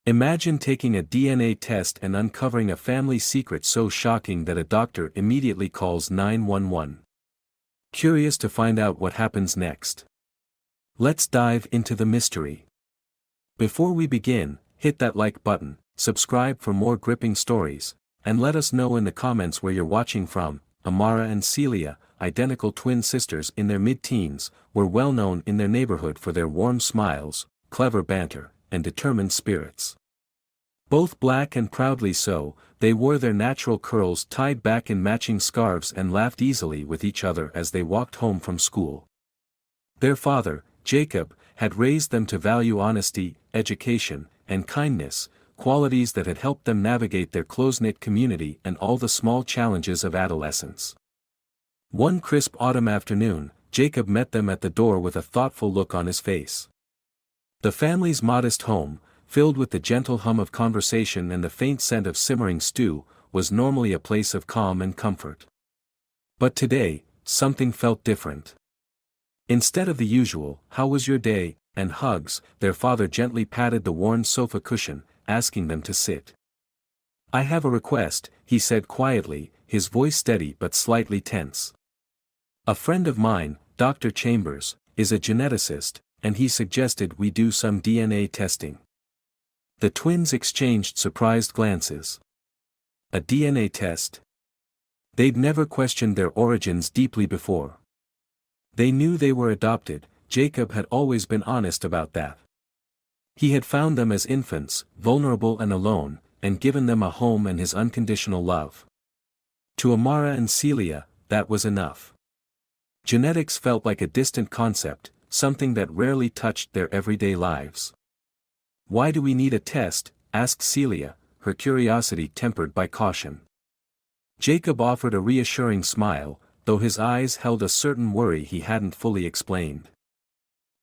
Imagine taking a DNA test and uncovering a family secret so shocking that a doctor immediately calls 911. Curious to find out what happens next? Let's dive into the mystery. Before we begin, hit that like button, subscribe for more gripping stories, and let us know in the comments where you're watching from. Amara and Celia, identical twin sisters in their mid-teens, were well known in their neighborhood for their warm smiles, clever banter, and determined spirits. Both black and proudly so, they wore their natural curls tied back in matching scarves and laughed easily with each other as they walked home from school. Their father, Jacob, had raised them to value honesty, education, and kindness, qualities that had helped them navigate their close-knit community and all the small challenges of adolescence. One crisp autumn afternoon, Jacob met them at the door with a thoughtful look on his face. The family's modest home, filled with the gentle hum of conversation and the faint scent of simmering stew, was normally a place of calm and comfort. But today, something felt different. Instead of the usual, "How was your day?" and hugs, their father gently patted the worn sofa cushion, asking them to sit. "I have a request," he said quietly, his voice steady but slightly tense. "A friend of mine, Dr. Chambers, is a geneticist, and he suggested we do some DNA testing." The twins exchanged surprised glances. A DNA test? They'd never questioned their origins deeply before. They knew they were adopted. Jacob had always been honest about that. He had found them as infants, vulnerable and alone, and given them a home and his unconditional love. To Amara and Celia, that was enough. Genetics felt like a distant concept, something that rarely touched their everyday lives. "Why do we need a test?" asked Celia, her curiosity tempered by caution. Jacob offered a reassuring smile, though his eyes held a certain worry he hadn't fully explained.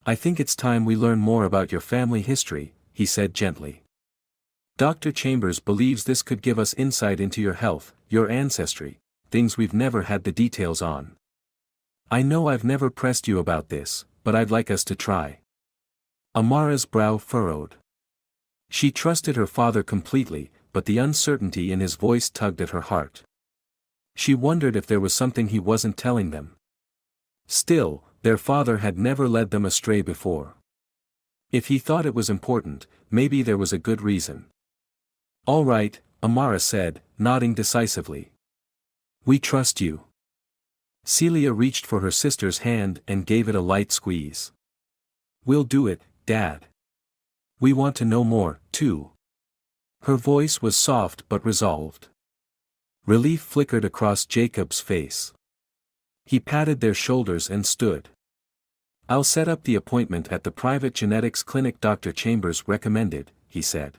"I think it's time we learn more about your family history," he said gently. "Dr. Chambers believes this could give us insight into your health, your ancestry, things we've never had the details on. I know I've never pressed you about this, but I'd like us to try." Amara's brow furrowed. She trusted her father completely, but the uncertainty in his voice tugged at her heart. She wondered if there was something he wasn't telling them. Still, their father had never led them astray before. If he thought it was important, maybe there was a good reason. "All right," Amara said, nodding decisively. "We trust you." Celia reached for her sister's hand and gave it a light squeeze. "We'll do it, Dad. We want to know more, too." Her voice was soft but resolved. Relief flickered across Jacob's face. He patted their shoulders and stood. "I'll set up the appointment at the private genetics clinic Dr. Chambers recommended," he said.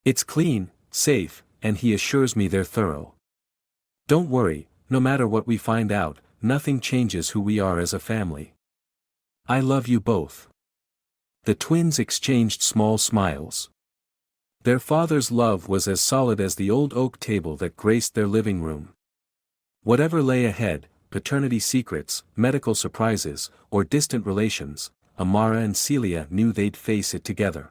"It's clean, safe, and he assures me they're thorough. Don't worry, no matter what we find out, nothing changes who we are as a family. I love you both." The twins exchanged small smiles. Their father's love was as solid as the old oak table that graced their living room. Whatever lay ahead, paternity secrets, medical surprises, or distant relations, Amara and Celia knew they'd face it together.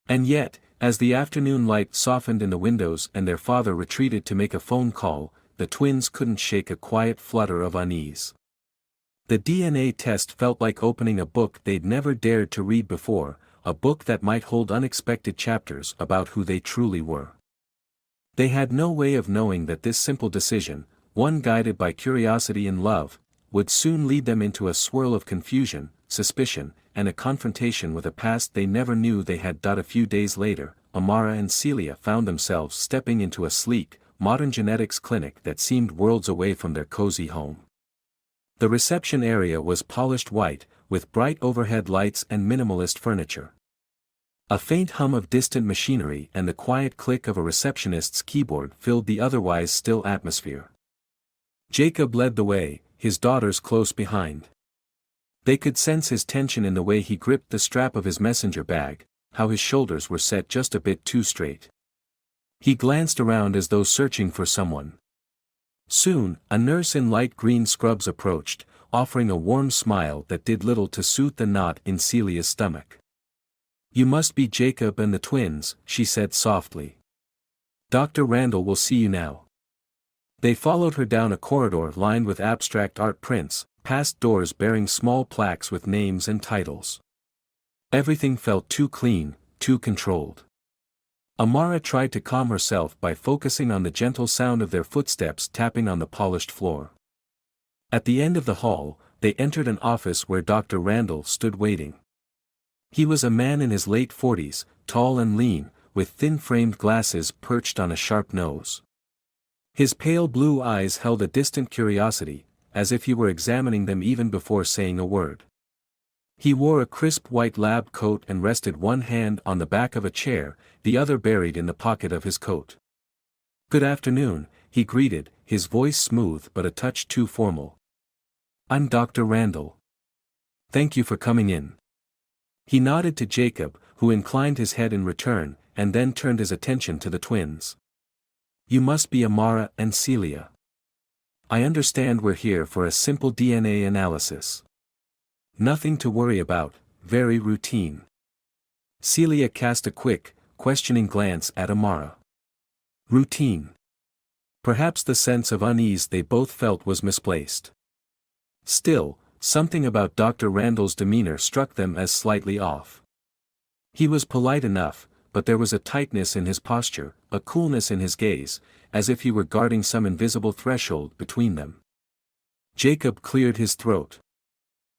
And yet, as the afternoon light softened in the windows and their father retreated to make a phone call, the twins couldn't shake a quiet flutter of unease. The DNA test felt like opening a book they'd never dared to read before, a book that might hold unexpected chapters about who they truly were. They had no way of knowing that this simple decision, one guided by curiosity and love, would soon lead them into a swirl of confusion, suspicion, and a confrontation with a past they never knew they had. A few days later, Amara and Celia found themselves stepping into a sleek, modern genetics clinic that seemed worlds away from their cozy home. The reception area was polished white, with bright overhead lights and minimalist furniture. A faint hum of distant machinery and the quiet click of a receptionist's keyboard filled the otherwise still atmosphere. Jacob led the way, his daughters close behind. They could sense his tension in the way he gripped the strap of his messenger bag, how his shoulders were set just a bit too straight. He glanced around as though searching for someone. Soon, a nurse in light green scrubs approached, offering a warm smile that did little to soothe the knot in Celia's stomach. You must be Jacob and the twins, she said softly. Dr. Randall will see you now. They followed her down a corridor lined with abstract art prints, past doors bearing small plaques with names and titles. Everything felt too clean, too controlled. Amara tried to calm herself by focusing on the gentle sound of their footsteps tapping on the polished floor. At the end of the hall, they entered an office where Dr. Randall stood waiting. He was a man in his late 40s, tall and lean, with thin-framed glasses perched on a sharp nose. His pale blue eyes held a distant curiosity, as if he were examining them even before saying a word. He wore a crisp white lab coat and rested one hand on the back of a chair, the other buried in the pocket of his coat. "Good afternoon," he greeted, his voice smooth but a touch too formal. "I'm Dr. Randall. Thank you for coming in." He nodded to Jacob, who inclined his head in return, and then turned his attention to the twins. "You must be Amara and Celia. I understand we're here for a simple DNA analysis. Nothing to worry about, very routine." Celia cast a quick, questioning glance at Amara. Routine. Perhaps the sense of unease they both felt was misplaced. Still, something about Dr. Randall's demeanor struck them as slightly off. He was polite enough, but there was a tightness in his posture, a coolness in his gaze, as if he were guarding some invisible threshold between them. Jacob cleared his throat.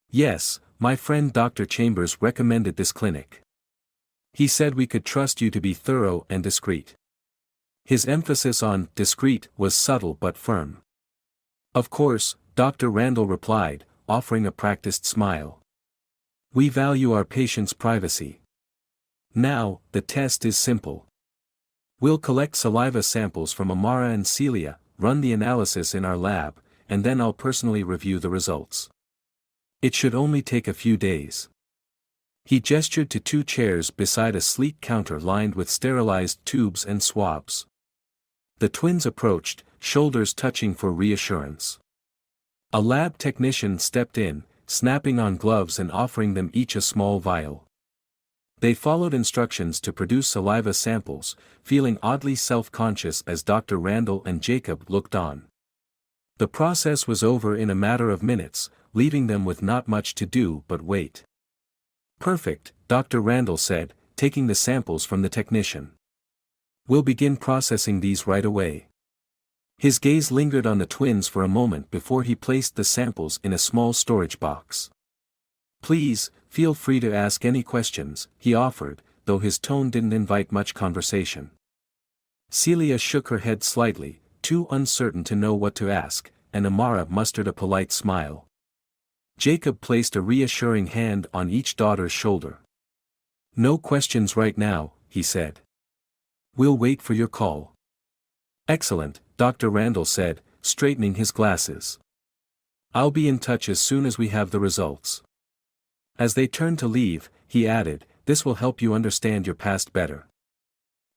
"Yes, my friend Dr. Chambers recommended this clinic. He said we could trust you to be thorough and discreet." His emphasis on discreet was subtle but firm. "Of course," Dr. Randall replied, offering a practiced smile. "We value our patients' privacy. Now, the test is simple. We'll collect saliva samples from Amara and Celia, run the analysis in our lab, and then I'll personally review the results. It should only take a few days." He gestured to two chairs beside a sleek counter lined with sterilized tubes and swabs. The twins approached, shoulders touching for reassurance. A lab technician stepped in, snapping on gloves and offering them each a small vial. They followed instructions to produce saliva samples, feeling oddly self-conscious as Dr. Randall and Jacob looked on. The process was over in a matter of minutes, leaving them with not much to do but wait. "Perfect," Dr. Randall said, taking the samples from the technician. "We'll begin processing these right away." His gaze lingered on the twins for a moment before he placed the samples in a small storage box. "Please, feel free to ask any questions," he offered, though his tone didn't invite much conversation. Celia shook her head slightly, too uncertain to know what to ask, and Amara mustered a polite smile. Jacob placed a reassuring hand on each daughter's shoulder. "No questions right now," he said. "We'll wait for your call." "Excellent," Dr. Randall said, straightening his glasses. "I'll be in touch as soon as we have the results." As they turned to leave, he added, "This will help you understand your past better.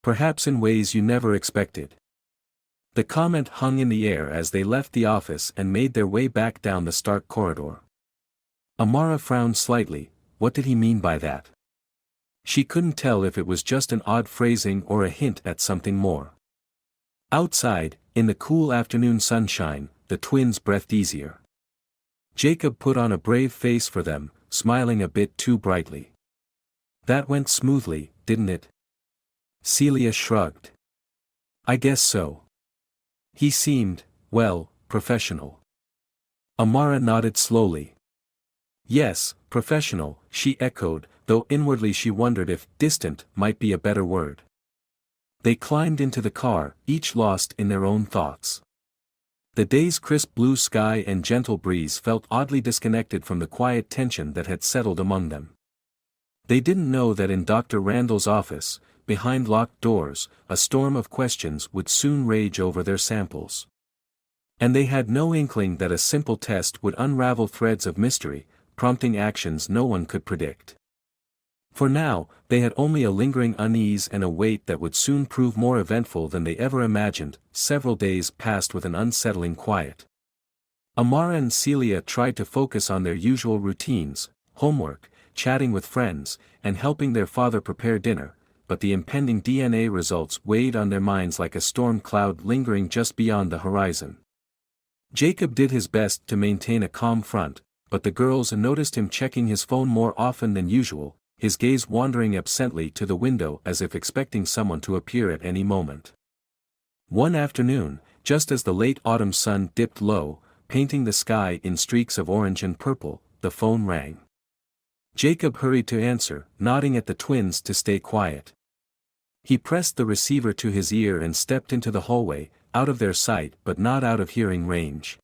Perhaps in ways you never expected." The comment hung in the air as they left the office and made their way back down the stark corridor. Amara frowned slightly. What did he mean by that? She couldn't tell if it was just an odd phrasing or a hint at something more. Outside, in the cool afternoon sunshine, the twins breathed easier. Jacob put on a brave face for them, smiling a bit too brightly. "That went smoothly, didn't it?" Celia shrugged. "I guess so." He seemed, well, professional. Amara nodded slowly. "Yes, professional," she echoed, though inwardly she wondered if distant might be a better word. They climbed into the car, each lost in their own thoughts. The day's crisp blue sky and gentle breeze felt oddly disconnected from the quiet tension that had settled among them. They didn't know that in Dr. Randall's office, behind locked doors, a storm of questions would soon rage over their samples. And they had no inkling that a simple test would unravel threads of mystery, prompting actions no one could predict. For now, they had only a lingering unease and a wait that would soon prove more eventful than they ever imagined. Several days passed with an unsettling quiet. Amara and Celia tried to focus on their usual routines, homework, chatting with friends, and helping their father prepare dinner, but the impending DNA results weighed on their minds like a storm cloud lingering just beyond the horizon. Jacob did his best to maintain a calm front, but the girls noticed him checking his phone more often than usual, his gaze wandering absently to the window as if expecting someone to appear at any moment. One afternoon, just as the late autumn sun dipped low, painting the sky in streaks of orange and purple, the phone rang. Jacob hurried to answer, nodding at the twins to stay quiet. He pressed the receiver to his ear and stepped into the hallway, out of their sight but not out of hearing range.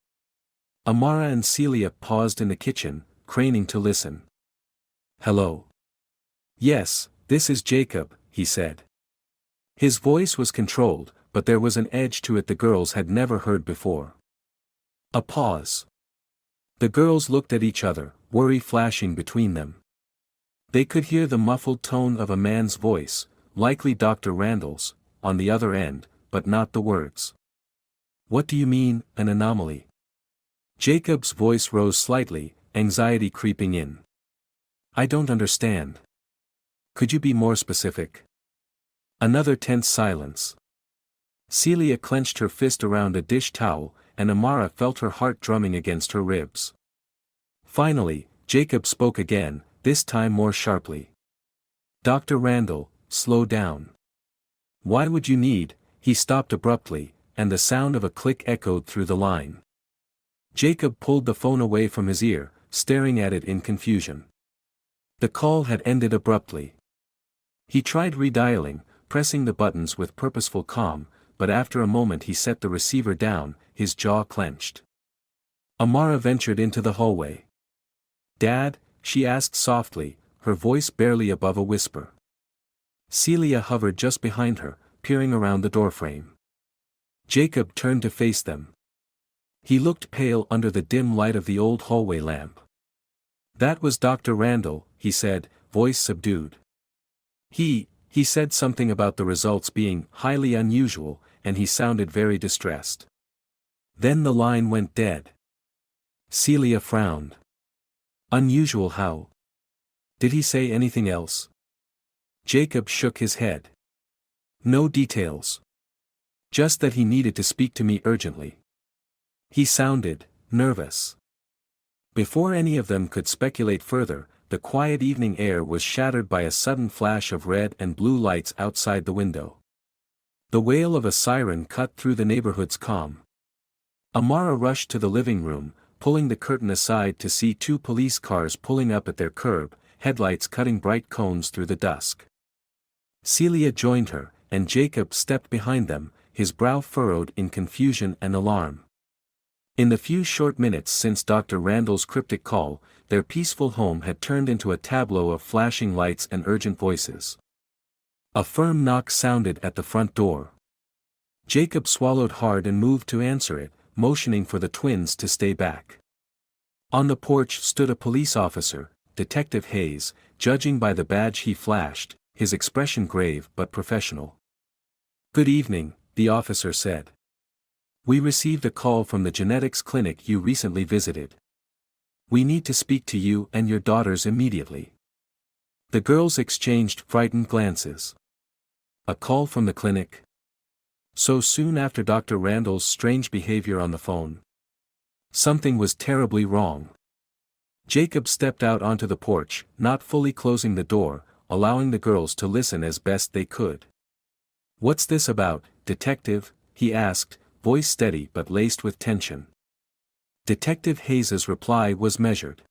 Amara and Celia paused in the kitchen, craning to listen. "Hello." "Yes, this is Jacob," he said. His voice was controlled, but there was an edge to it the girls had never heard before. A pause. The girls looked at each other, worry flashing between them. They could hear the muffled tone of a man's voice, likely Dr. Randall's, on the other end, but not the words. "What do you mean, an anomaly?" Jacob's voice rose slightly, anxiety creeping in. "I don't understand. Could you be more specific?" Another tense silence. Celia clenched her fist around a dish towel, and Amara felt her heart drumming against her ribs. Finally, Jacob spoke again, this time more sharply. "Dr. Randall, slow down. Why would you need—" He stopped abruptly, and the sound of a click echoed through the line. Jacob pulled the phone away from his ear, staring at it in confusion. The call had ended abruptly. He tried redialing, pressing the buttons with purposeful calm, but after a moment he set the receiver down, his jaw clenched. Amara ventured into the hallway. "Dad?" she asked softly, her voice barely above a whisper. Celia hovered just behind her, peering around the doorframe. Jacob turned to face them. He looked pale under the dim light of the old hallway lamp. "That was Dr. Randall," he said, voice subdued. He said something about the results being highly unusual, and he sounded very distressed. Then the line went dead. Celia frowned. "Unusual how? Did he say anything else?" Jacob shook his head. "No details. Just that he needed to speak to me urgently." He sounded nervous. Before any of them could speculate further, the quiet evening air was shattered by a sudden flash of red and blue lights outside the window. The wail of a siren cut through the neighborhood's calm. Amara rushed to the living room, pulling the curtain aside to see two police cars pulling up at their curb, headlights cutting bright cones through the dusk. Celia joined her, and Jacob stepped behind them, his brow furrowed in confusion and alarm. In the few short minutes since Dr. Randall's cryptic call, their peaceful home had turned into a tableau of flashing lights and urgent voices. A firm knock sounded at the front door. Jacob swallowed hard and moved to answer it, motioning for the twins to stay back. On the porch stood a police officer, Detective Hayes, judging by the badge he flashed, his expression grave but professional. "Good evening," the officer said. "We received a call from the genetics clinic you recently visited. We need to speak to you and your daughters immediately." The girls exchanged frightened glances. A call from the clinic? So soon after Dr. Randall's strange behavior on the phone? Something was terribly wrong. Jacob stepped out onto the porch, not fully closing the door, allowing the girls to listen as best they could. "What's this about, Detective?" he asked, voice steady but laced with tension. Detective Hayes's reply was measured.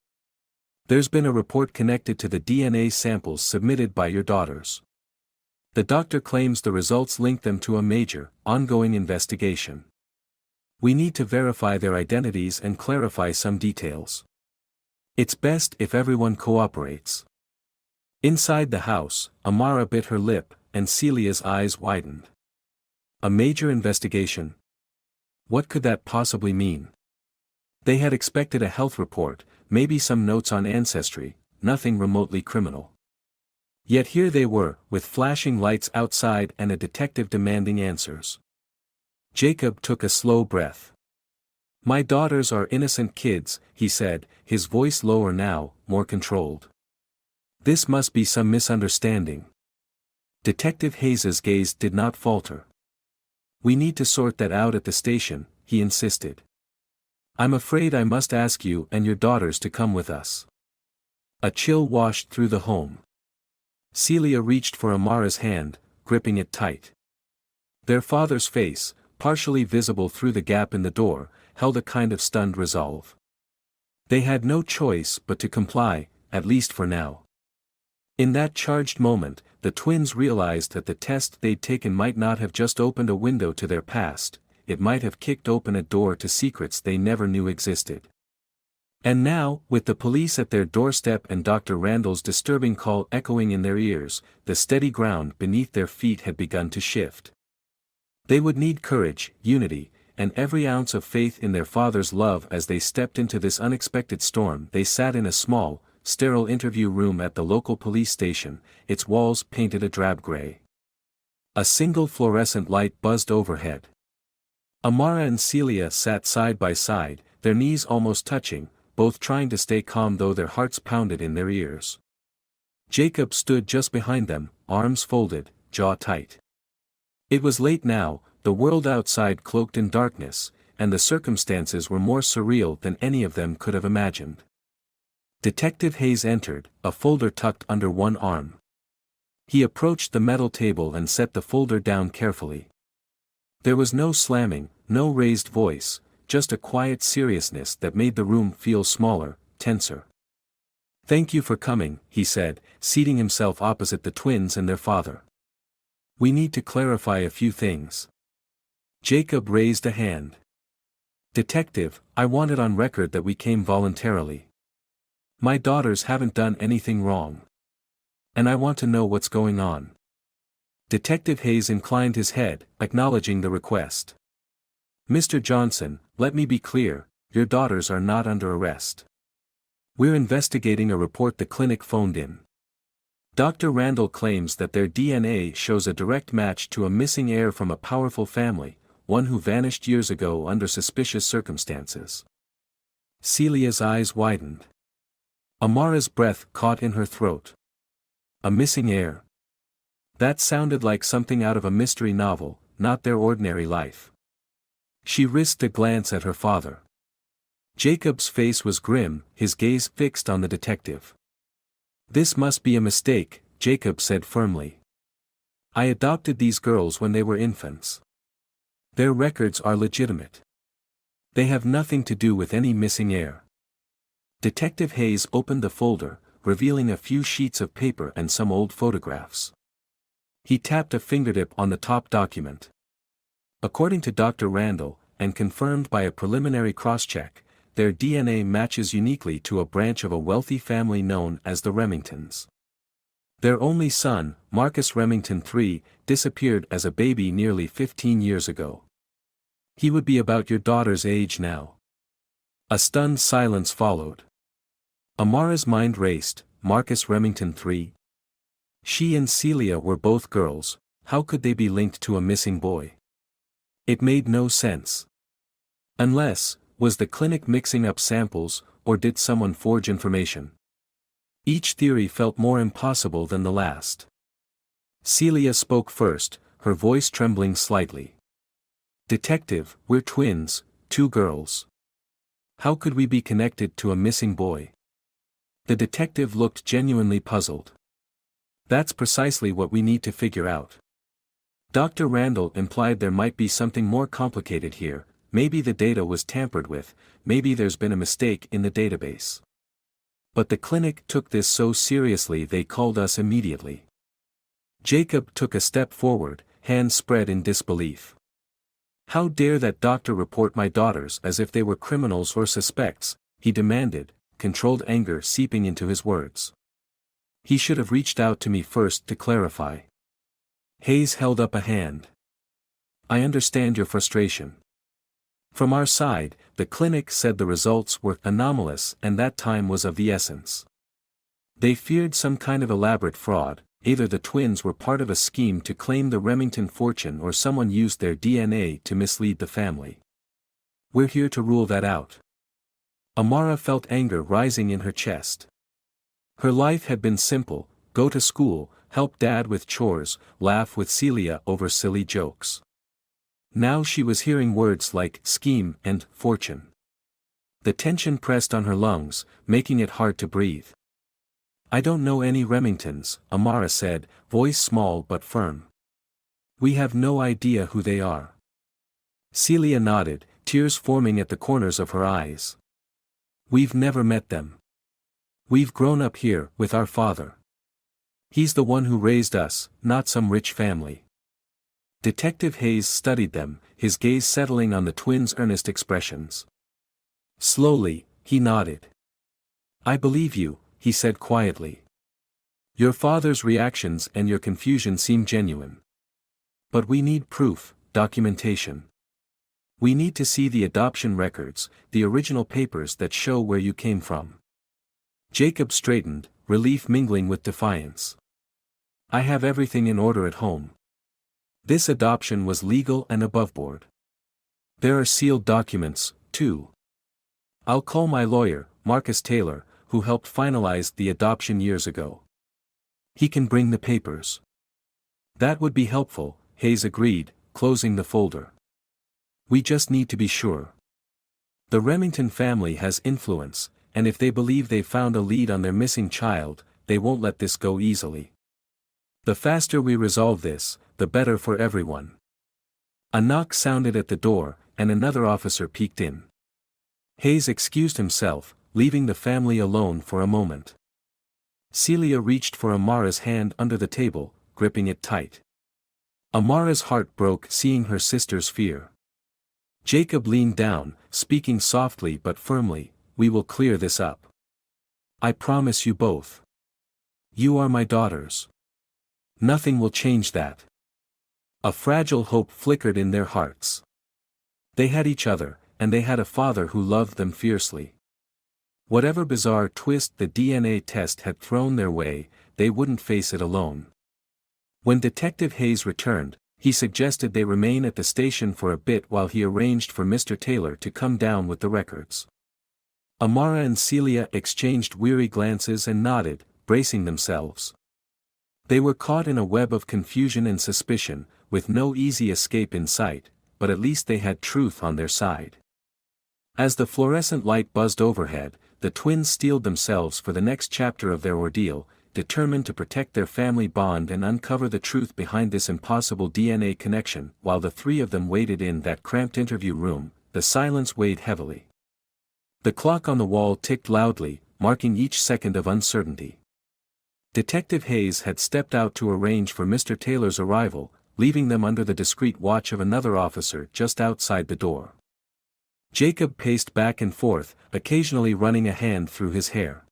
"There's been a report connected to the DNA samples submitted by your daughters. The doctor claims the results link them to a major, ongoing investigation. We need to verify their identities and clarify some details. It's best if everyone cooperates." Inside the house, Amara bit her lip, and Celia's eyes widened. A major investigation? What could that possibly mean? They had expected a health report, maybe some notes on ancestry, nothing remotely criminal. Yet here they were, with flashing lights outside and a detective demanding answers. Jacob took a slow breath. "My daughters are innocent kids," he said, his voice lower now, more controlled. This must be some misunderstanding. Detective Hayes's gaze did not falter. We need to sort that out at the station, he insisted. I'm afraid I must ask you and your daughters to come with us. A chill washed through the home. Celia reached for Amara's hand, gripping it tight. Their father's face, partially visible through the gap in the door, held a kind of stunned resolve. They had no choice but to comply, at least for now. In that charged moment, the twins realized that the test they'd taken might not have just opened a window to their past, it might have kicked open a door to secrets they never knew existed. And now, with the police at their doorstep and Dr. Randall's disturbing call echoing in their ears, the steady ground beneath their feet had begun to shift. They would need courage, unity, and every ounce of faith in their father's love as they stepped into this unexpected storm. They sat in a small, sterile interview room at the local police station, its walls painted a drab gray. A single fluorescent light buzzed overhead. Amara and Celia sat side by side, their knees almost touching, both trying to stay calm though their hearts pounded in their ears. Jacob stood just behind them, arms folded, jaw tight. It was late now, the world outside cloaked in darkness, and the circumstances were more surreal than any of them could have imagined. Detective Hayes entered, a folder tucked under one arm. He approached the metal table and set the folder down carefully. There was no slamming, no raised voice, just a quiet seriousness that made the room feel smaller, tenser. "Thank you for coming," he said, seating himself opposite the twins and their father. "We need to clarify a few things." Jacob raised a hand. "Detective, I want it on record that we came voluntarily. My daughters haven't done anything wrong. And I want to know what's going on." Detective Hayes inclined his head, acknowledging the request. "Mr. Johnson, let me be clear, your daughters are not under arrest. We're investigating a report the clinic phoned in. Dr. Randall claims that their DNA shows a direct match to a missing heir from a powerful family, one who vanished years ago under suspicious circumstances." Celia's eyes widened. Amara's breath caught in her throat. A missing heir. That sounded like something out of a mystery novel, not their ordinary life. She risked a glance at her father. Jacob's face was grim, his gaze fixed on the detective. "This must be a mistake," Jacob said firmly. "I adopted these girls when they were infants. Their records are legitimate. They have nothing to do with any missing heir." Detective Hayes opened the folder, revealing a few sheets of paper and some old photographs. He tapped a fingertip on the top document. According to Dr. Randall, and confirmed by a preliminary cross-check, their DNA matches uniquely to a branch of a wealthy family known as the Remingtons. Their only son, Marcus Remington III, disappeared as a baby nearly 15 years ago. He would be about your daughter's age now. A stunned silence followed. Amara's mind raced. Marcus Remington III? She and Celia were both girls, how could they be linked to a missing boy? It made no sense. Unless, was the clinic mixing up samples, or did someone forge information? Each theory felt more impossible than the last. Celia spoke first, her voice trembling slightly. "Detective, we're twins, two girls. How could we be connected to a missing boy?" The detective looked genuinely puzzled. "That's precisely what we need to figure out. Dr. Randall implied there might be something more complicated here, maybe the data was tampered with, maybe there's been a mistake in the database. But the clinic took this so seriously they called us immediately." Jacob took a step forward, hands spread in disbelief. "How dare that doctor report my daughters as if they were criminals or suspects?" he demanded, controlled anger seeping into his words. "He should have reached out to me first to clarify." Hayes held up a hand. "I understand your frustration. From our side, the clinic said the results were anomalous and that time was of the essence. They feared some kind of elaborate fraud, either the twins were part of a scheme to claim the Remington fortune or someone used their DNA to mislead the family. We're here to rule that out." Amara felt anger rising in her chest. Her life had been simple: go to school, help Dad with chores, laugh with Celia over silly jokes. Now she was hearing words like scheme and fortune. The tension pressed on her lungs, making it hard to breathe. "I don't know any Remingtons," Amara said, voice small but firm. "We have no idea who they are." Celia nodded, tears forming at the corners of her eyes. "We've never met them. We've grown up here, with our father. He's the one who raised us, not some rich family." Detective Hayes studied them, his gaze settling on the twins' earnest expressions. Slowly, he nodded. "I believe you," he said quietly. "Your father's reactions and your confusion seem genuine. But we need proof, documentation. We need to see the adoption records, the original papers that show where you came from." Jacob straightened, relief mingling with defiance. "I have everything in order at home. This adoption was legal and aboveboard. There are sealed documents, too. I'll call my lawyer, Marcus Taylor, who helped finalize the adoption years ago. He can bring the papers." "That would be helpful," Hayes agreed, closing the folder. "We just need to be sure. The Remington family has influence, and if they believe they've found a lead on their missing child, they won't let this go easily. The faster we resolve this, the better for everyone." A knock sounded at the door, and another officer peeked in. Hayes excused himself, leaving the family alone for a moment. Celia reached for Amara's hand under the table, gripping it tight. Amara's heart broke seeing her sister's fear. Jacob leaned down, speaking softly but firmly, "We will clear this up. I promise you both. You are my daughters. Nothing will change that." A fragile hope flickered in their hearts. They had each other, and they had a father who loved them fiercely. Whatever bizarre twist the DNA test had thrown their way, they wouldn't face it alone. When Detective Hayes returned, he suggested they remain at the station for a bit while he arranged for Mr. Taylor to come down with the records. Amara and Celia exchanged weary glances and nodded, bracing themselves. They were caught in a web of confusion and suspicion, with no easy escape in sight, but at least they had truth on their side. As the fluorescent light buzzed overhead, the twins steeled themselves for the next chapter of their ordeal, determined to protect their family bond and uncover the truth behind this impossible DNA connection. While the three of them waited in that cramped interview room, the silence weighed heavily. The clock on the wall ticked loudly, marking each second of uncertainty. Detective Hayes had stepped out to arrange for Mr. Taylor's arrival, leaving them under the discreet watch of another officer just outside the door. Jacob paced back and forth, occasionally running a hand through his hair.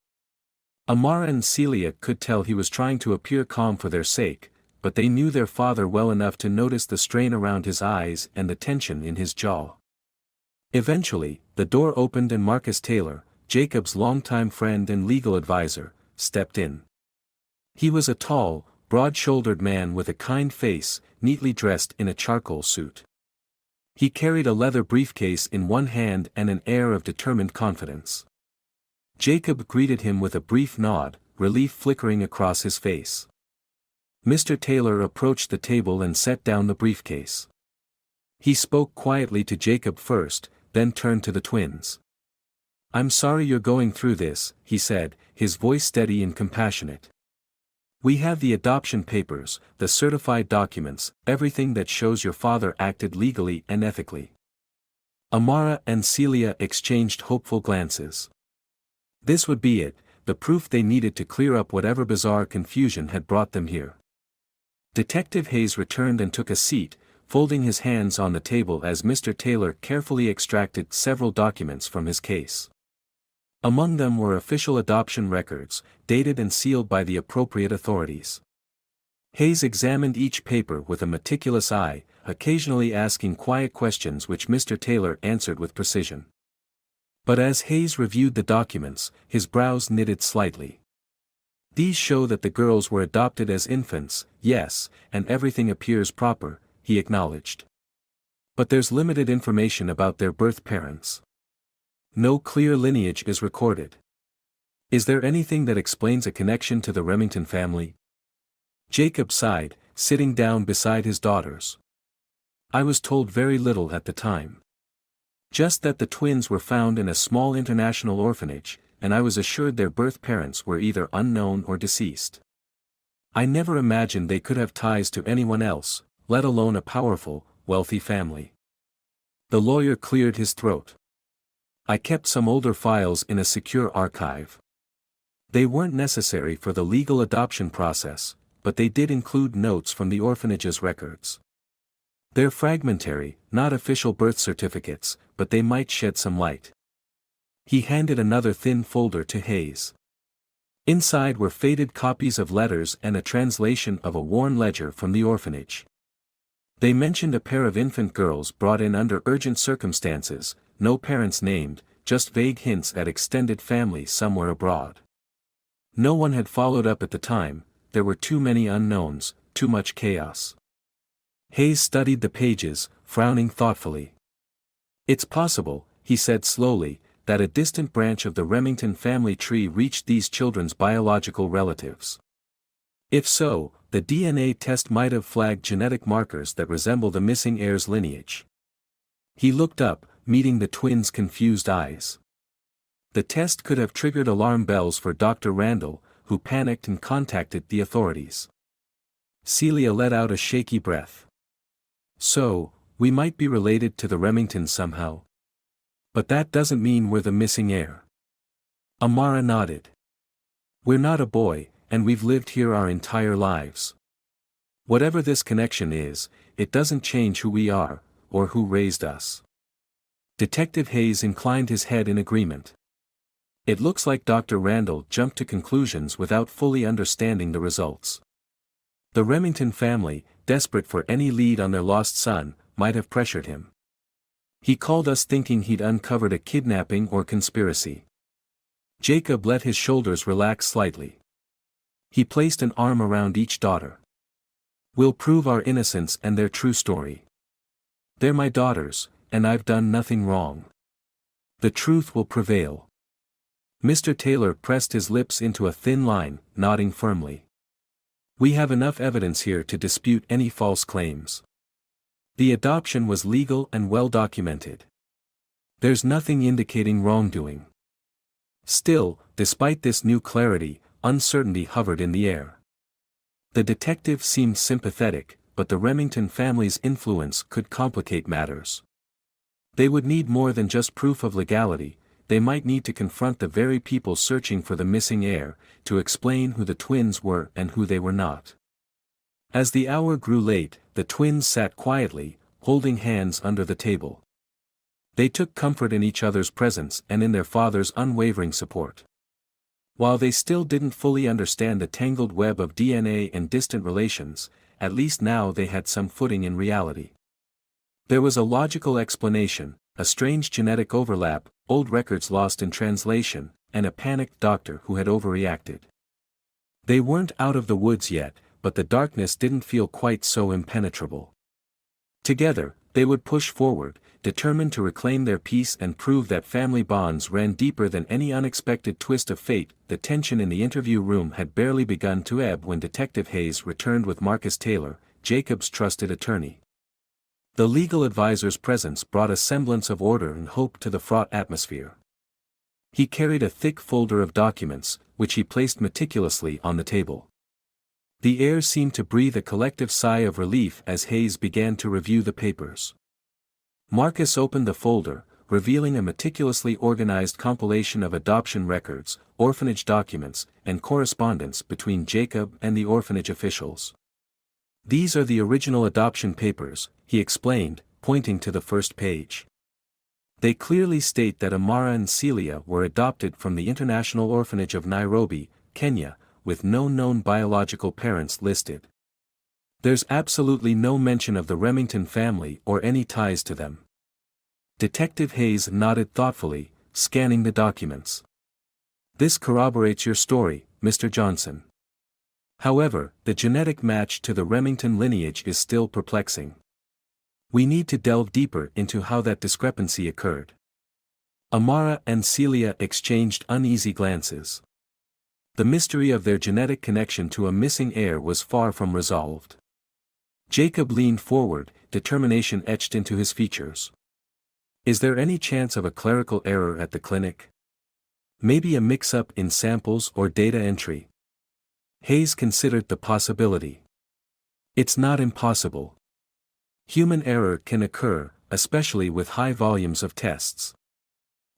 Amara and Celia could tell he was trying to appear calm for their sake, but they knew their father well enough to notice the strain around his eyes and the tension in his jaw. Eventually, the door opened and Marcus Taylor, Jacob's longtime friend and legal advisor, stepped in. He was a tall, broad-shouldered man with a kind face, neatly dressed in a charcoal suit. He carried a leather briefcase in one hand and an air of determined confidence. Jacob greeted him with a brief nod, relief flickering across his face. Mr. Taylor approached the table and set down the briefcase. He spoke quietly to Jacob first, then turned to the twins. "I'm sorry you're going through this," he said, his voice steady and compassionate. "We have the adoption papers, the certified documents, everything that shows your father acted legally and ethically." Amara and Celia exchanged hopeful glances. This would be it, the proof they needed to clear up whatever bizarre confusion had brought them here. Detective Hayes returned and took a seat, folding his hands on the table as Mr. Taylor carefully extracted several documents from his case. Among them were official adoption records, dated and sealed by the appropriate authorities. Hayes examined each paper with a meticulous eye, occasionally asking quiet questions which Mr. Taylor answered with precision. But as Hayes reviewed the documents, his brows knitted slightly. "These show that the girls were adopted as infants, yes, and everything appears proper," he acknowledged. "But there's limited information about their birth parents. No clear lineage is recorded. Is there anything that explains a connection to the Remington family? Jacob sighed, sitting down beside his daughters. I was told very little at the time. Just that the twins were found in a small international orphanage, and I was assured their birth parents were either unknown or deceased. I never imagined they could have ties to anyone else, let alone a powerful, wealthy family. The lawyer cleared his throat. I kept some older files in a secure archive. They weren't necessary for the legal adoption process, but they did include notes from the orphanage's records. They're fragmentary, not official birth certificates, but they might shed some light. He handed another thin folder to Hayes. Inside were faded copies of letters and a translation of a worn ledger from the orphanage. They mentioned a pair of infant girls brought in under urgent circumstances, no parents named, just vague hints at extended family somewhere abroad. No one had followed up at the time, there were too many unknowns, too much chaos. Hayes studied the pages, frowning thoughtfully. It's possible, he said slowly, that a distant branch of the Remington family tree reached these children's biological relatives. If so, the DNA test might have flagged genetic markers that resemble the missing heir's lineage. He looked up, meeting the twins' confused eyes. The test could have triggered alarm bells for Dr. Randall, who panicked and contacted the authorities. Celia let out a shaky breath. So, we might be related to the Remingtons somehow. But that doesn't mean we're the missing heir. Amara nodded. We're not a boy, and we've lived here our entire lives. Whatever this connection is, it doesn't change who we are, or who raised us. Detective Hayes inclined his head in agreement. It looks like Dr. Randall jumped to conclusions without fully understanding the results. The Remington family, desperate for any lead on their lost son, might have pressured him. He called us thinking he'd uncovered a kidnapping or conspiracy. Jacob let his shoulders relax slightly. He placed an arm around each daughter. We'll prove our innocence and their true story. They're my daughters, and I've done nothing wrong. The truth will prevail. Mr. Taylor pressed his lips into a thin line, nodding firmly. We have enough evidence here to dispute any false claims. The adoption was legal and well documented. There's nothing indicating wrongdoing. Still, despite this new clarity, uncertainty hovered in the air. The detective seemed sympathetic, but the Remington family's influence could complicate matters. They would need more than just proof of legality. They might need to confront the very people searching for the missing heir, to explain who the twins were and who they were not. As the hour grew late, the twins sat quietly, holding hands under the table. They took comfort in each other's presence and in their father's unwavering support. While they still didn't fully understand the tangled web of DNA and distant relations, at least now they had some footing in reality. There was a logical explanation, a strange genetic overlap, old records lost in translation, and a panicked doctor who had overreacted. They weren't out of the woods yet, but the darkness didn't feel quite so impenetrable. Together, they would push forward, determined to reclaim their peace and prove that family bonds ran deeper than any unexpected twist of fate. The tension in the interview room had barely begun to ebb when Detective Hayes returned with Marcus Taylor, Jacob's trusted attorney. The legal advisor's presence brought a semblance of order and hope to the fraught atmosphere. He carried a thick folder of documents, which he placed meticulously on the table. The air seemed to breathe a collective sigh of relief as Hayes began to review the papers. Marcus opened the folder, revealing a meticulously organized compilation of adoption records, orphanage documents, and correspondence between Jacob and the orphanage officials. These are the original adoption papers, he explained, pointing to the first page. They clearly state that Amara and Celia were adopted from the International Orphanage of Nairobi, Kenya, with no known biological parents listed. There's absolutely no mention of the Remington family or any ties to them. Detective Hayes nodded thoughtfully, scanning the documents. This corroborates your story, Mr. Johnson. However, the genetic match to the Remington lineage is still perplexing. We need to delve deeper into how that discrepancy occurred. Amara and Celia exchanged uneasy glances. The mystery of their genetic connection to a missing heir was far from resolved. Jacob leaned forward, determination etched into his features. Is there any chance of a clerical error at the clinic? Maybe a mix-up in samples or data entry? Hayes considered the possibility. It's not impossible. Human error can occur, especially with high volumes of tests.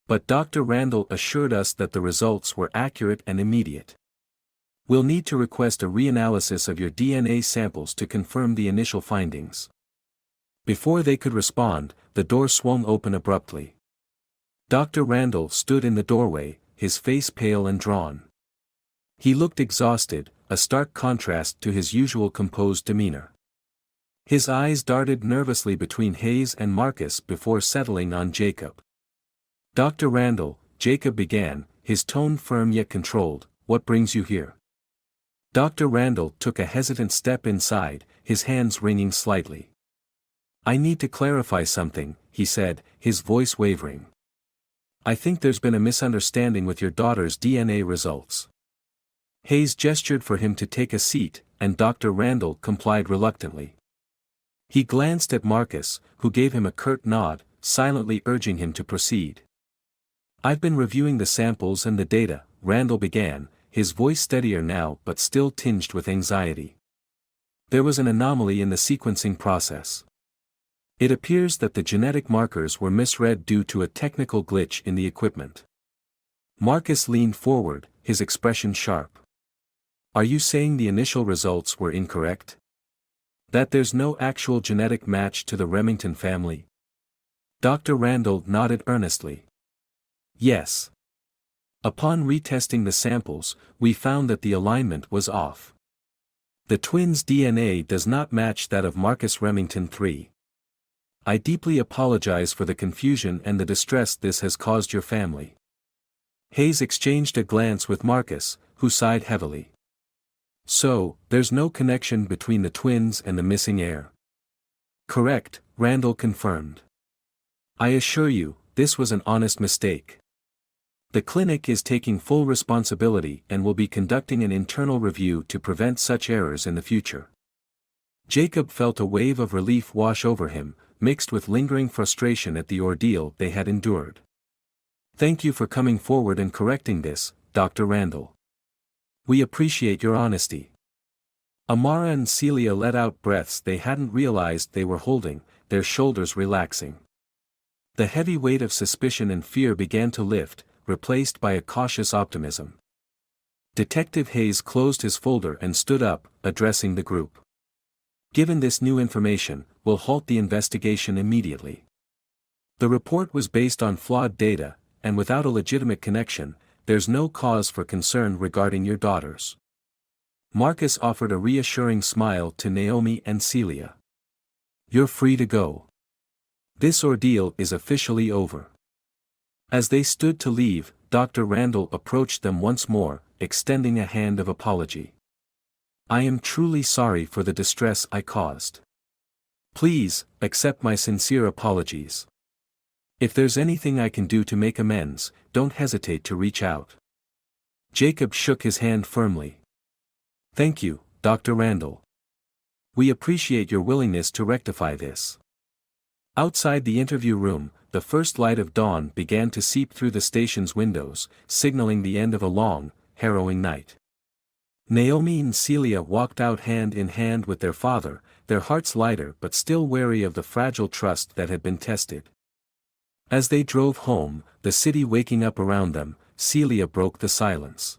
But Dr. Randall assured us that the results were accurate and immediate. We'll need to request a reanalysis of your DNA samples to confirm the initial findings. Before they could respond, the door swung open abruptly. Dr. Randall stood in the doorway, his face pale and drawn. He looked exhausted, a stark contrast to his usual composed demeanor. His eyes darted nervously between Hayes and Marcus before settling on Jacob. Dr. Randall, Jacob began, his tone firm yet controlled, what brings you here? Dr. Randall took a hesitant step inside, his hands wringing slightly. I need to clarify something, he said, his voice wavering. I think there's been a misunderstanding with your daughter's DNA results. Hayes gestured for him to take a seat, and Dr. Randall complied reluctantly. He glanced at Marcus, who gave him a curt nod, silently urging him to proceed. I've been reviewing the samples and the data, Randall began, his voice steadier now but still tinged with anxiety. There was an anomaly in the sequencing process. It appears that the genetic markers were misread due to a technical glitch in the equipment. Marcus leaned forward, his expression sharp. Are you saying the initial results were incorrect? That there's no actual genetic match to the Remington family? Dr. Randall nodded earnestly. Yes. Upon retesting the samples, we found that the alignment was off. The twins' DNA does not match that of Marcus Remington III. I deeply apologize for the confusion and the distress this has caused your family. Hayes exchanged a glance with Marcus, who sighed heavily. So, there's no connection between the twins and the missing heir. Correct, Randall confirmed. I assure you, this was an honest mistake. The clinic is taking full responsibility and will be conducting an internal review to prevent such errors in the future. Jacob felt a wave of relief wash over him, mixed with lingering frustration at the ordeal they had endured. Thank you for coming forward and correcting this, Dr. Randall. We appreciate your honesty. Amara and Celia let out breaths they hadn't realized they were holding, their shoulders relaxing. The heavy weight of suspicion and fear began to lift, replaced by a cautious optimism. Detective Hayes closed his folder and stood up, addressing the group. Given this new information, we'll halt the investigation immediately. The report was based on flawed data, and without a legitimate connection, there's no cause for concern regarding your daughters. Marcus offered a reassuring smile to Naomi and Celia. You're free to go. This ordeal is officially over. As they stood to leave, Dr. Randall approached them once more, extending a hand of apology. I am truly sorry for the distress I caused. Please, accept my sincere apologies. If there's anything I can do to make amends, don't hesitate to reach out. Jacob shook his hand firmly. Thank you, Dr. Randall. We appreciate your willingness to rectify this. Outside the interview room, the first light of dawn began to seep through the station's windows, signaling the end of a long, harrowing night. Naomi and Celia walked out hand in hand with their father, their hearts lighter but still wary of the fragile trust that had been tested. As they drove home, the city waking up around them, Celia broke the silence.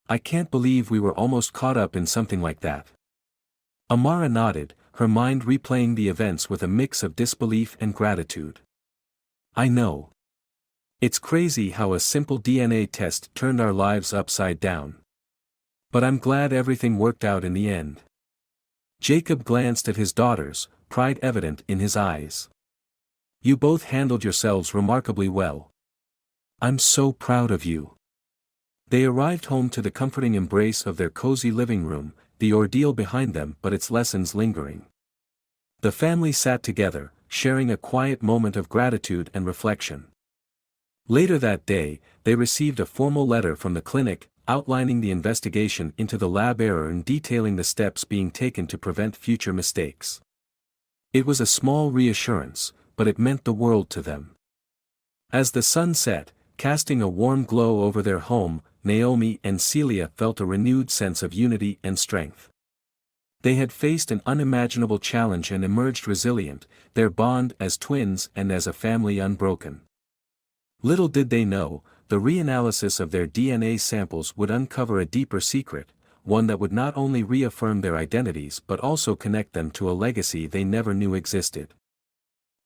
I can't believe we were almost caught up in something like that. Amara nodded, her mind replaying the events with a mix of disbelief and gratitude. I know. It's crazy how a simple DNA test turned our lives upside down. But I'm glad everything worked out in the end. Jacob glanced at his daughters, pride evident in his eyes. You both handled yourselves remarkably well. I'm so proud of you. They arrived home to the comforting embrace of their cozy living room, the ordeal behind them but its lessons lingering. The family sat together, sharing a quiet moment of gratitude and reflection. Later that day, they received a formal letter from the clinic, outlining the investigation into the lab error and detailing the steps being taken to prevent future mistakes. It was a small reassurance, but it meant the world to them. As the sun set, casting a warm glow over their home, Naomi and Celia felt a renewed sense of unity and strength. They had faced an unimaginable challenge and emerged resilient, their bond as twins and as a family unbroken. Little did they know, the reanalysis of their DNA samples would uncover a deeper secret, one that would not only reaffirm their identities but also connect them to a legacy they never knew existed.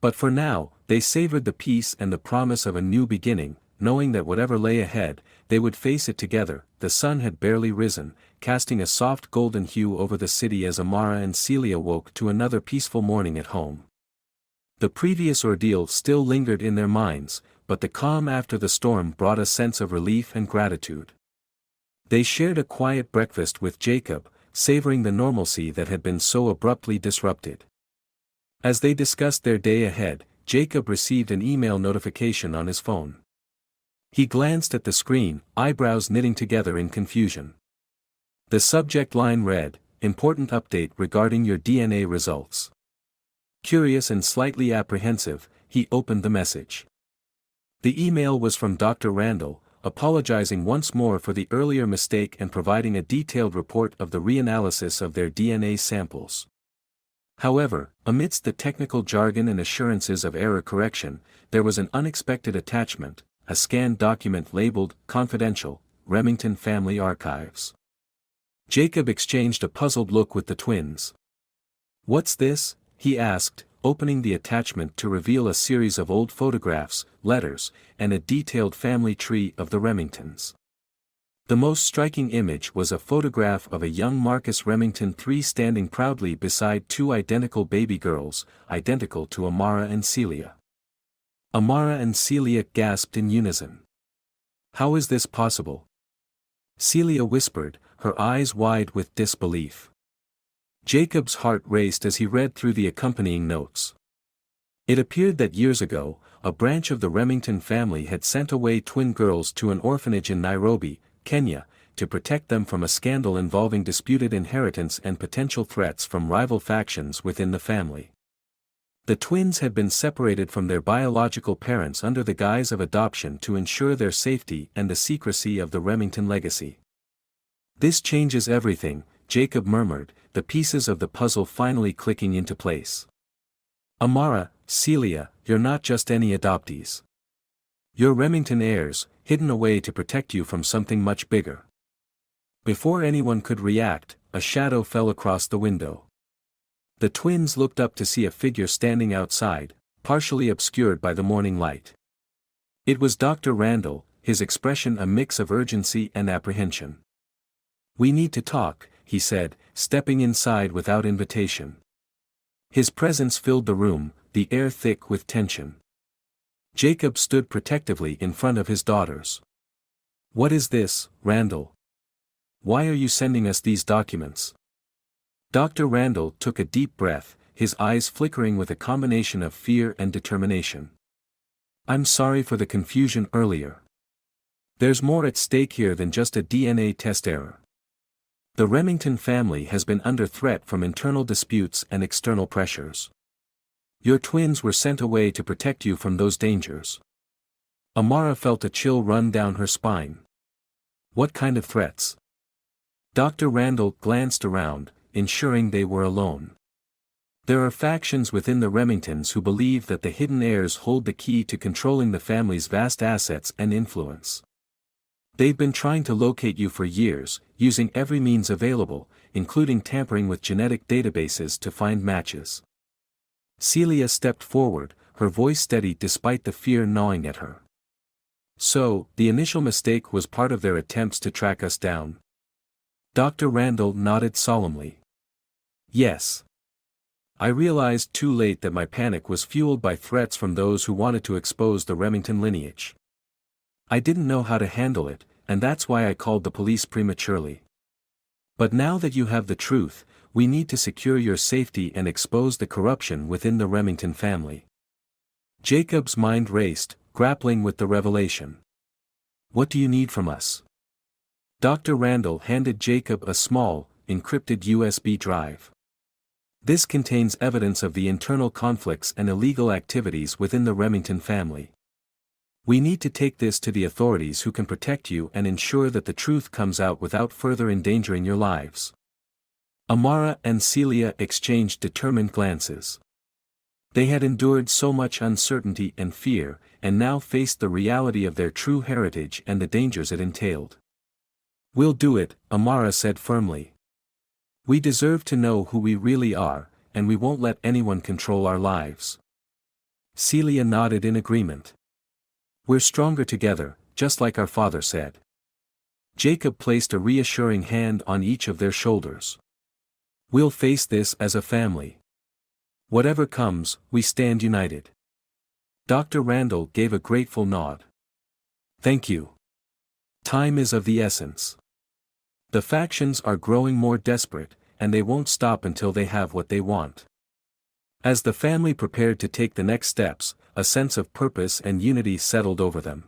But for now, they savored the peace and the promise of a new beginning, knowing that whatever lay ahead, they would face it together. The sun had barely risen, casting a soft golden hue over the city as Amara and Celia woke to another peaceful morning at home. The previous ordeal still lingered in their minds, but the calm after the storm brought a sense of relief and gratitude. They shared a quiet breakfast with Jacob, savoring the normalcy that had been so abruptly disrupted. As they discussed their day ahead, Jacob received an email notification on his phone. He glanced at the screen, eyebrows knitting together in confusion. The subject line read, "Important update regarding your DNA results." Curious and slightly apprehensive, he opened the message. The email was from Dr. Randall, apologizing once more for the earlier mistake and providing a detailed report of the reanalysis of their DNA samples. However, amidst the technical jargon and assurances of error correction, there was an unexpected attachment, a scanned document labeled, "Confidential, Remington Family Archives." Jacob exchanged a puzzled look with the twins. "What's this?" he asked, opening the attachment to reveal a series of old photographs, letters, and a detailed family tree of the Remingtons. The most striking image was a photograph of a young Marcus Remington III standing proudly beside two identical baby girls, identical to Amara and Celia. Amara and Celia gasped in unison. "How is this possible?" Celia whispered, her eyes wide with disbelief. Jacob's heart raced as he read through the accompanying notes. It appeared that years ago, a branch of the Remington family had sent away twin girls to an orphanage in Nairobi, Kenya, to protect them from a scandal involving disputed inheritance and potential threats from rival factions within the family. The twins had been separated from their biological parents under the guise of adoption to ensure their safety and the secrecy of the Remington legacy. "This changes everything," Jacob murmured, the pieces of the puzzle finally clicking into place. "Amara, Celia, you're not just any adoptees. You're Remington heirs, hidden away to protect you from something much bigger." Before anyone could react, a shadow fell across the window. The twins looked up to see a figure standing outside, partially obscured by the morning light. It was Dr. Randall, his expression a mix of urgency and apprehension. "We need to talk," he said, stepping inside without invitation. His presence filled the room, the air thick with tension. Jacob stood protectively in front of his daughters. "What is this, Randall? Why are you sending us these documents?" Dr. Randall took a deep breath, his eyes flickering with a combination of fear and determination. "I'm sorry for the confusion earlier. There's more at stake here than just a DNA test error. The Remington family has been under threat from internal disputes and external pressures. Your twins were sent away to protect you from those dangers." Amara felt a chill run down her spine. "What kind of threats?" Dr. Randall glanced around, ensuring they were alone. "There are factions within the Remingtons who believe that the hidden heirs hold the key to controlling the family's vast assets and influence. They've been trying to locate you for years, using every means available, including tampering with genetic databases to find matches." Celia stepped forward, her voice steady despite the fear gnawing at her. "So, the initial mistake was part of their attempts to track us down?" Dr. Randall nodded solemnly. "Yes. I realized too late that my panic was fueled by threats from those who wanted to expose the Remington lineage. I didn't know how to handle it, and that's why I called the police prematurely. But now that you have the truth, we need to secure your safety and expose the corruption within the Remington family." Jacob's mind raced, grappling with the revelation. "What do you need from us?" Dr. Randall handed Jacob a small, encrypted USB drive. This contains evidence of the internal conflicts and illegal activities within the Remington family. We need to take this to the authorities who can protect you and ensure that the truth comes out without further endangering your lives. Amara and Celia exchanged determined glances. They had endured so much uncertainty and fear, and now faced the reality of their true heritage and the dangers it entailed. "We'll do it," Amara said firmly. "We deserve to know who we really are, and we won't let anyone control our lives." Celia nodded in agreement. "We're stronger together, just like our father said." Jacob placed a reassuring hand on each of their shoulders. "We'll face this as a family. Whatever comes, we stand united." Dr. Randall gave a grateful nod. "Thank you. Time is of the essence. The factions are growing more desperate, and they won't stop until they have what they want." As the family prepared to take the next steps, a sense of purpose and unity settled over them.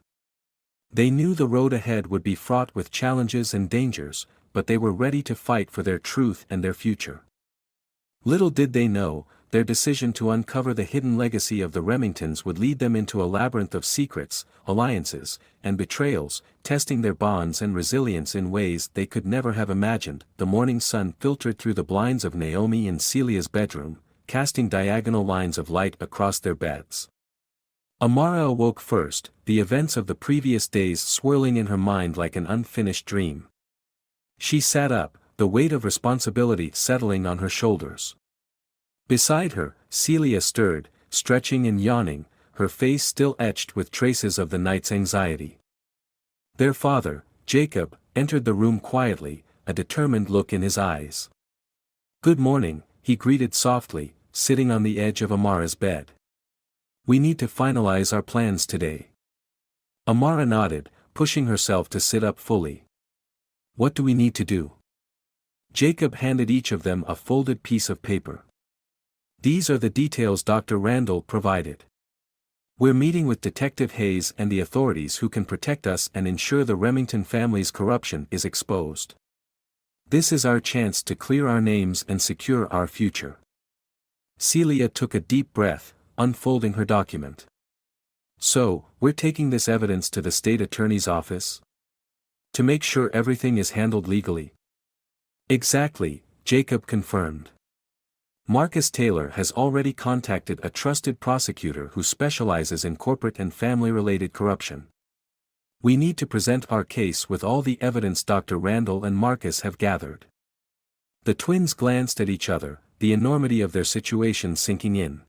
They knew the road ahead would be fraught with challenges and dangers, but they were ready to fight for their truth and their future. Little did they know, their decision to uncover the hidden legacy of the Remingtons would lead them into a labyrinth of secrets, alliances, and betrayals, testing their bonds and resilience in ways they could never have imagined. The morning sun filtered through the blinds of Naomi and Celia's bedroom, casting diagonal lines of light across their beds. Amara awoke first, the events of the previous days swirling in her mind like an unfinished dream. She sat up, the weight of responsibility settling on her shoulders. Beside her, Celia stirred, stretching and yawning, her face still etched with traces of the night's anxiety. Their father, Jacob, entered the room quietly, a determined look in his eyes. "Good morning," he greeted softly, sitting on the edge of Amara's bed. "We need to finalize our plans today." Amara nodded, pushing herself to sit up fully. "What do we need to do?" Jacob handed each of them a folded piece of paper. "These are the details Dr. Randall provided. We're meeting with Detective Hayes and the authorities who can protect us and ensure the Remington family's corruption is exposed. This is our chance to clear our names and secure our future." Celia took a deep breath, unfolding her document. "So, we're taking this evidence to the state attorney's office? To make sure everything is handled legally?" "Exactly," Jacob confirmed. "Marcus Taylor has already contacted a trusted prosecutor who specializes in corporate and family-related corruption. We need to present our case with all the evidence Dr. Randall and Marcus have gathered." The twins glanced at each other, the enormity of their situation sinking in.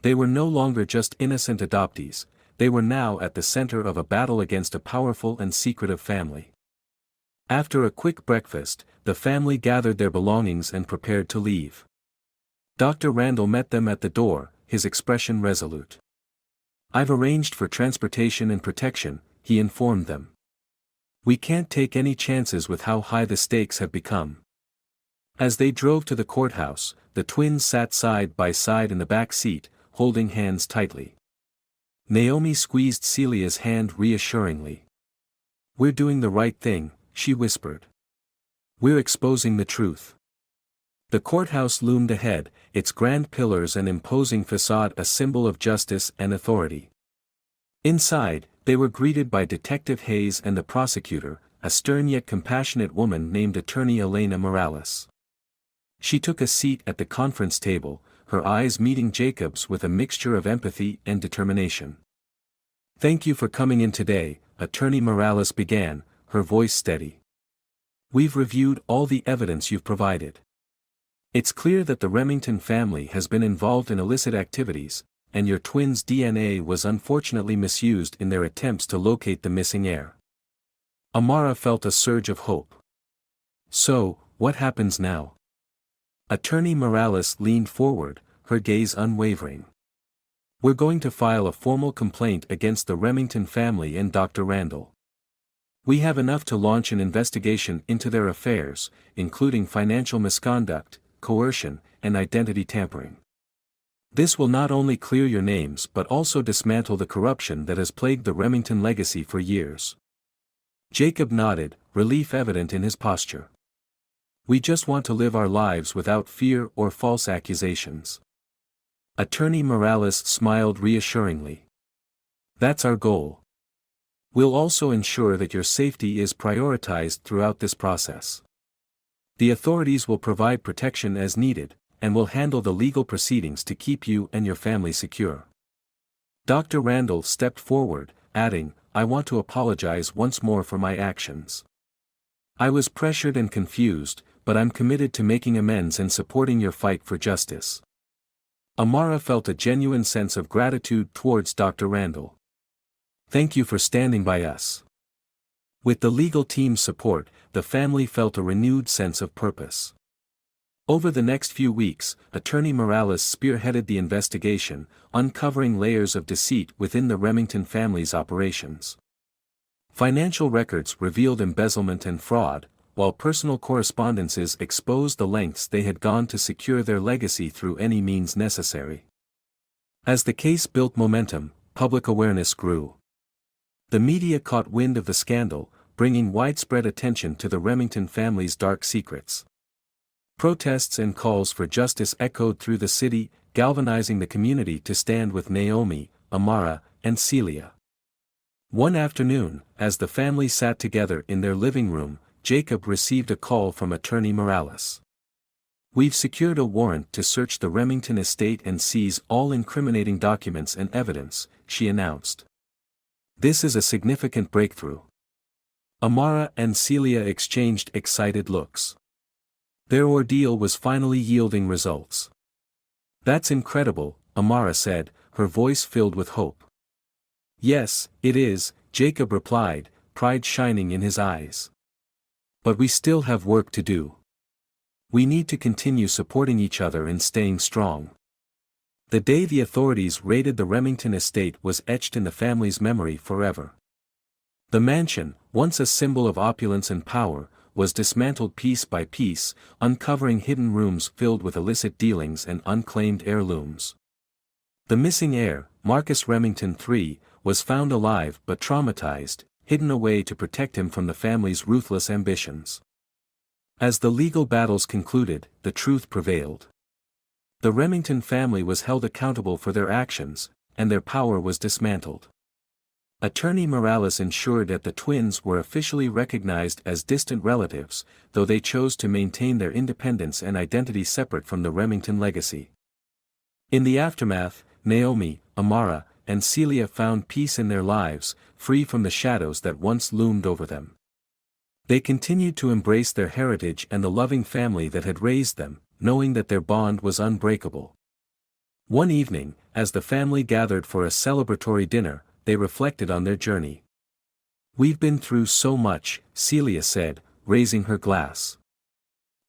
They were no longer just innocent adoptees, they were now at the center of a battle against a powerful and secretive family. After a quick breakfast, the family gathered their belongings and prepared to leave. Dr. Randall met them at the door, his expression resolute. "I've arranged for transportation and protection," he informed them. "We can't take any chances with how high the stakes have become." As they drove to the courthouse, the twins sat side by side in the back seat, holding hands tightly. Naomi squeezed Celia's hand reassuringly. "We're doing the right thing," she whispered. "We're exposing the truth." The courthouse loomed ahead, its grand pillars and imposing facade a symbol of justice and authority. Inside, they were greeted by Detective Hayes and the prosecutor, a stern yet compassionate woman named Attorney Elena Morales. She took a seat at the conference table, her eyes meeting Jacob's with a mixture of empathy and determination. "Thank you for coming in today," Attorney Morales began, her voice steady. "We've reviewed all the evidence you've provided. It's clear that the Remington family has been involved in illicit activities, and your twins' DNA was unfortunately misused in their attempts to locate the missing heir." Amara felt a surge of hope. "So, what happens now?" Attorney Morales leaned forward, her gaze unwavering. "We're going to file a formal complaint against the Remington family and Dr. Randall. We have enough to launch an investigation into their affairs, including financial misconduct, coercion, and identity tampering. This will not only clear your names but also dismantle the corruption that has plagued the Remington legacy for years." Jacob nodded, relief evident in his posture. We just want to live our lives without fear or false accusations. Attorney Morales smiled reassuringly. That's our goal. We'll also ensure that your safety is prioritized throughout this process. The authorities will provide protection as needed, and will handle the legal proceedings to keep you and your family secure. Dr. Randall stepped forward, adding, I want to apologize once more for my actions. I was pressured and confused, but I'm committed to making amends and supporting your fight for justice. Amara felt a genuine sense of gratitude towards Dr. Randall. Thank you for standing by us. With the legal team's support, the family felt a renewed sense of purpose. Over the next few weeks, Attorney Morales spearheaded the investigation, uncovering layers of deceit within the Remington family's operations. Financial records revealed embezzlement and fraud, while personal correspondences exposed the lengths they had gone to secure their legacy through any means necessary. As the case built momentum, public awareness grew. The media caught wind of the scandal, bringing widespread attention to the Remington family's dark secrets. Protests and calls for justice echoed through the city, galvanizing the community to stand with Naomi, Amara, and Celia. One afternoon, as the family sat together in their living room, Jacob received a call from Attorney Morales. We've secured a warrant to search the Remington estate and seize all incriminating documents and evidence, she announced. This is a significant breakthrough. Amara and Celia exchanged excited looks. Their ordeal was finally yielding results. That's incredible, Amara said, her voice filled with hope. Yes, it is, Jacob replied, pride shining in his eyes. But we still have work to do. We need to continue supporting each other and staying strong. The day the authorities raided the Remington estate was etched in the family's memory forever. The mansion, once a symbol of opulence and power, was dismantled piece by piece, uncovering hidden rooms filled with illicit dealings and unclaimed heirlooms. The missing heir, Marcus Remington III, was found alive but traumatized, hidden away to protect him from the family's ruthless ambitions. As the legal battles concluded, the truth prevailed. The Remington family was held accountable for their actions, and their power was dismantled. Attorney Morales ensured that the twins were officially recognized as distant relatives, though they chose to maintain their independence and identity separate from the Remington legacy. In the aftermath, Naomi, Amara, and Celia found peace in their lives, free from the shadows that once loomed over them. They continued to embrace their heritage and the loving family that had raised them, knowing that their bond was unbreakable. One evening, as the family gathered for a celebratory dinner, they reflected on their journey. We've been through so much, Celia said, raising her glass.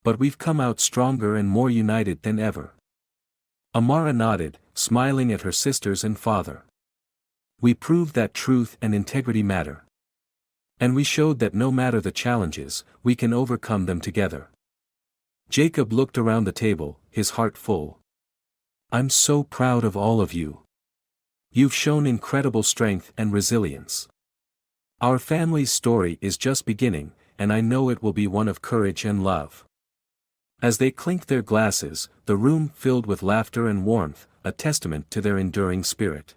But we've come out stronger and more united than ever. Amara nodded, smiling at her sisters and father. We proved that truth and integrity matter. And we showed that no matter the challenges, we can overcome them together. Jacob looked around the table, his heart full. I'm so proud of all of you. You've shown incredible strength and resilience. Our family's story is just beginning, and I know it will be one of courage and love. As they clinked their glasses, the room filled with laughter and warmth, a testament to their enduring spirit.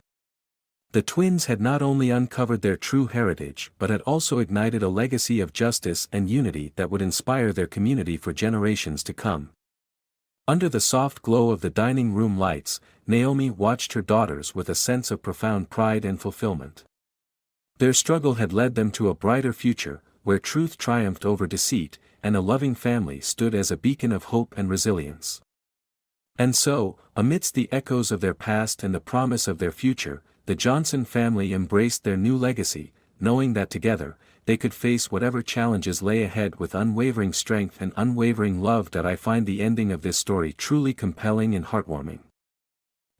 The twins had not only uncovered their true heritage but had also ignited a legacy of justice and unity that would inspire their community for generations to come. Under the soft glow of the dining room lights, Naomi watched her daughters with a sense of profound pride and fulfillment. Their struggle had led them to a brighter future, where truth triumphed over deceit, and a loving family stood as a beacon of hope and resilience. And so, amidst the echoes of their past and the promise of their future, the Johnson family embraced their new legacy, knowing that together, they could face whatever challenges lay ahead with unwavering strength and unwavering love. I find the ending of this story truly compelling and heartwarming.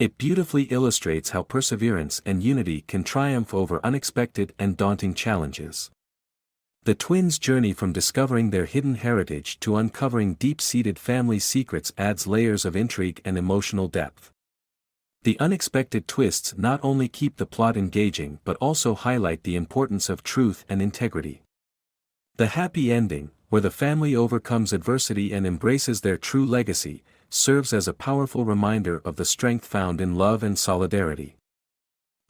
It beautifully illustrates how perseverance and unity can triumph over unexpected and daunting challenges. The twins' journey from discovering their hidden heritage to uncovering deep-seated family secrets adds layers of intrigue and emotional depth. The unexpected twists not only keep the plot engaging but also highlight the importance of truth and integrity. The happy ending, where the family overcomes adversity and embraces their true legacy, serves as a powerful reminder of the strength found in love and solidarity.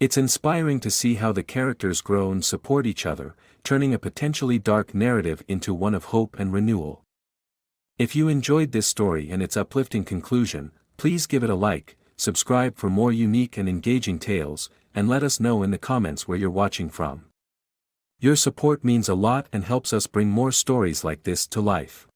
It's inspiring to see how the characters grow and support each other, turning a potentially dark narrative into one of hope and renewal. If you enjoyed this story and its uplifting conclusion, please give it a like, subscribe for more unique and engaging tales, and let us know in the comments where you're watching from. Your support means a lot and helps us bring more stories like this to life.